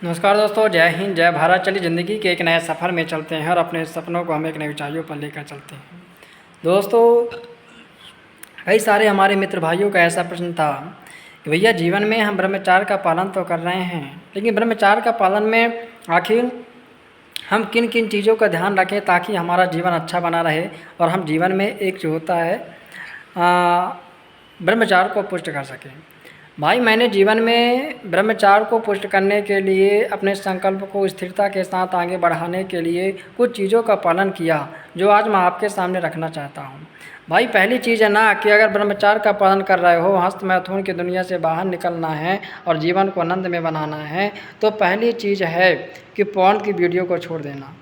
नमस्कार दोस्तों, जय हिंद जय भारत। चलिए ज़िंदगी के एक नए सफ़र में चलते हैं और अपने सपनों को हम एक नई ऊंचाइयों पर लेकर चलते हैं। दोस्तों, कई सारे हमारे मित्र भाइयों का ऐसा प्रश्न था कि भैया जीवन में हम ब्रह्मचार्य का पालन तो कर रहे हैं, लेकिन ब्रह्मचार्य का पालन में आखिर हम किन किन चीज़ों का ध्यान रखें ताकि हमारा जीवन अच्छा बना रहे और हम जीवन में एक जो होता है ब्रह्मचार्य को पुष्ट कर सकें। भाई, मैंने जीवन में ब्रह्मचार्य को पुष्ट करने के लिए अपने संकल्प को स्थिरता के साथ आगे बढ़ाने के लिए कुछ चीज़ों का पालन किया, जो आज मैं आपके सामने रखना चाहता हूँ। भाई, पहली चीज़ है ना कि अगर ब्रह्मचार्य का पालन कर रहे हो, हस्त मैथुन की दुनिया से बाहर निकलना है और जीवन को आनंद में बनाना है, तो पहली चीज़ है कि पॉर्न की वीडियो को छोड़ देना।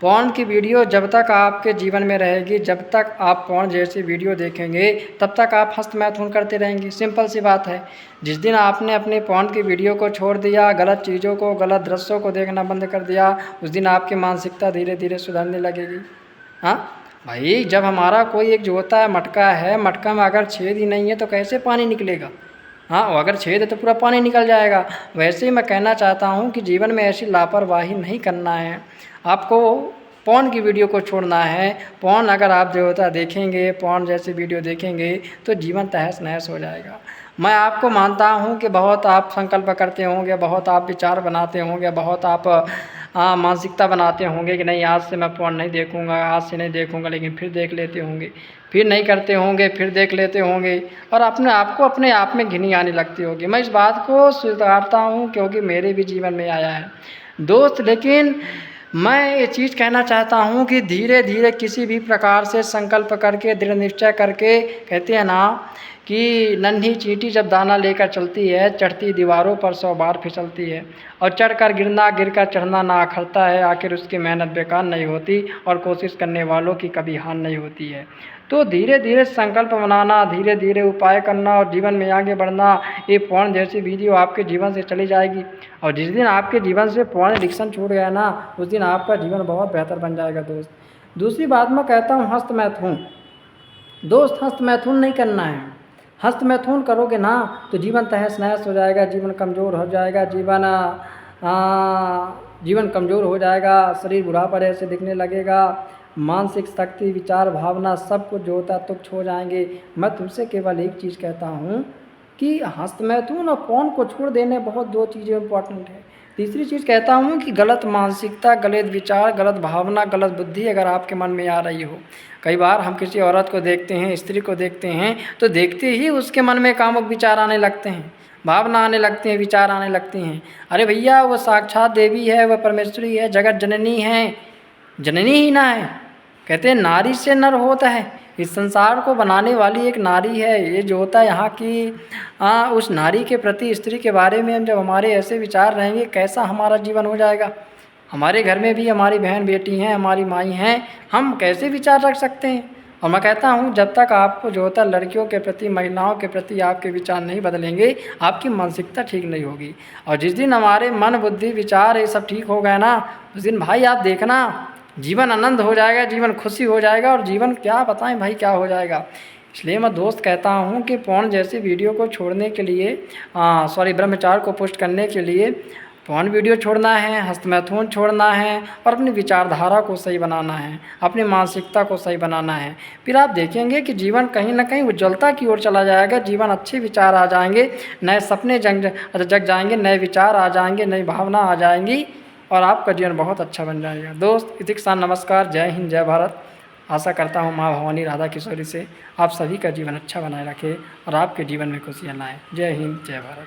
पॉर्न की वीडियो जब तक आपके जीवन में रहेगी, जब तक आप पॉर्न जैसी वीडियो देखेंगे, तब तक आप हस्त मैथुन करते रहेंगे। सिंपल सी बात है। जिस दिन आपने अपने पॉर्न की वीडियो को छोड़ दिया, गलत चीज़ों को, गलत दृश्यों को देखना बंद कर दिया, उस दिन आपकी मानसिकता धीरे धीरे सुधरने लगेगी। हाँ भाई, जब हमारा कोई एक जो होता है मटका है, मटका में अगर छेद ही नहीं है तो कैसे पानी निकलेगा? हाँ, और अगर छेद है तो पूरा पानी निकल जाएगा। वैसे ही मैं कहना चाहता हूँ कि जीवन में ऐसी लापरवाही नहीं करना है। आपको पॉर्न की वीडियो को छोड़ना है। पॉर्न अगर आप जो होता है देखेंगे, पॉर्न जैसी वीडियो देखेंगे तो जीवन तहस नहस हो जाएगा। मैं आपको मानता हूँ कि बहुत आप संकल्प करते होंगे, बहुत आप विचार बनाते होंगे, बहुत आप मानसिकता बनाते होंगे कि नहीं, आज से मैं पॉर्न नहीं देखूँगा, आज से नहीं देखूँगा, लेकिन फिर देख लेते होंगे, फिर नहीं करते होंगे, फिर देख लेते होंगे और अपने आप को अपने आप में घिनी आने लगती होगी। मैं इस बात को स्वीकारता हूँ क्योंकि मेरे भी जीवन में आया है दोस्त। लेकिन मैं ये चीज़ कहना चाहता हूँ कि धीरे धीरे किसी भी प्रकार से संकल्प करके, दृढ़ निश्चय करके, कहते हैं ना कि नन्ही चींटी जब दाना लेकर चलती है, चढ़ती दीवारों पर 100 बार फिसलती है और चढ़कर गिरना, गिरकर चढ़ना ना अखरता है। आखिर उसकी मेहनत बेकार नहीं होती और कोशिश करने वालों की कभी हार नहीं होती है। तो धीरे धीरे संकल्प बनाना, धीरे धीरे उपाय करना और जीवन में आगे बढ़ना। ये पॉर्न जैसी वीडियो आपके जीवन से चली जाएगी और जिस दिन आपके जीवन से पॉर्न एडिक्शन छूट गया ना, उस दिन आपका जीवन बहुत बेहतर बन जाएगा दोस्त। दूसरी बात मैं कहता हूँ हस्त मैथुन। दोस्त, हस्त मैथुन नहीं करना है। हस्त मैथुन करोगे ना तो जीवन तहस नहस हो जाएगा, जीवन कमज़ोर हो जाएगा, जीवन कमज़ोर हो जाएगा, शरीर बुढ़ापा ऐसे दिखने लगेगा, मानसिक शक्ति, विचार, भावना सब कुछ जो होता है तुच्छ हो जाएंगे। मैं तुमसे केवल एक चीज़ कहता हूँ कि हस्त मैथुन और पॉर्न को छोड़ देने बहुत दो चीज़ें इंपॉर्टेंट है। तीसरी चीज़ कहता हूँ कि गलत मानसिकता, गलत विचार, गलत भावना, गलत बुद्धि अगर आपके मन में आ रही हो। कई बार हम किसी औरत को देखते हैं, स्त्री को देखते हैं, तो देखते ही उसके मन में कामुक विचार आने लगते हैं, भावना आने लगती हैं, विचार आने लगती हैं। अरे भैया, वो साक्षात देवी है, वह परमेश्वरी है, जगत जननी है, जननी ही ना है। कहते हैं नारी से नर होता है। इस संसार को बनाने वाली एक नारी है। ये जो होता है यहाँ की उस नारी के प्रति, स्त्री के बारे में जब हमारे ऐसे विचार रहेंगे, कैसा हमारा जीवन हो जाएगा। हमारे घर में भी हमारी बहन बेटी हैं, हमारी माई हैं, हम कैसे विचार रख सकते हैं। और मैं कहता हूँ जब तक आपको जो होता है लड़कियों के प्रति, महिलाओं के प्रति आपके विचार नहीं बदलेंगे, आपकी मानसिकता ठीक नहीं होगी। और जिस दिन हमारे मन, बुद्धि, विचार ये सब ठीक हो गए ना, उस दिन भाई आप देखना जीवन आनंद हो जाएगा, जीवन खुशी हो जाएगा और जीवन क्या बताएं भाई क्या हो जाएगा। इसलिए मैं दोस्त कहता हूँ कि पॉर्न जैसी वीडियो को छोड़ने के लिए, ब्रह्मचार्य को पुष्ट करने के लिए पॉर्न वीडियो छोड़ना है, हस्त मैथुन छोड़ना है और अपनी विचारधारा को सही बनाना है, अपनी मानसिकता को सही बनाना है। फिर आप देखेंगे कि जीवन कहीं ना कहीं उज्ज्वलता की ओर चला जाएगा, जीवन अच्छे विचार आ जाएंगे, नए सपने जग जाएंगे, नए विचार आ जाएंगे, नई भावना आ जाएंगी और आपका जीवन बहुत अच्छा बन जाएगा। दोस्त, इति के साथ नमस्कार, जय हिंद जय भारत। आशा करता हूँ माँ भवानी राधा किशोरी से आप सभी का जीवन अच्छा बनाए रखे और आपके जीवन में खुशियाँ लाएँ। जय हिंद जय भारत।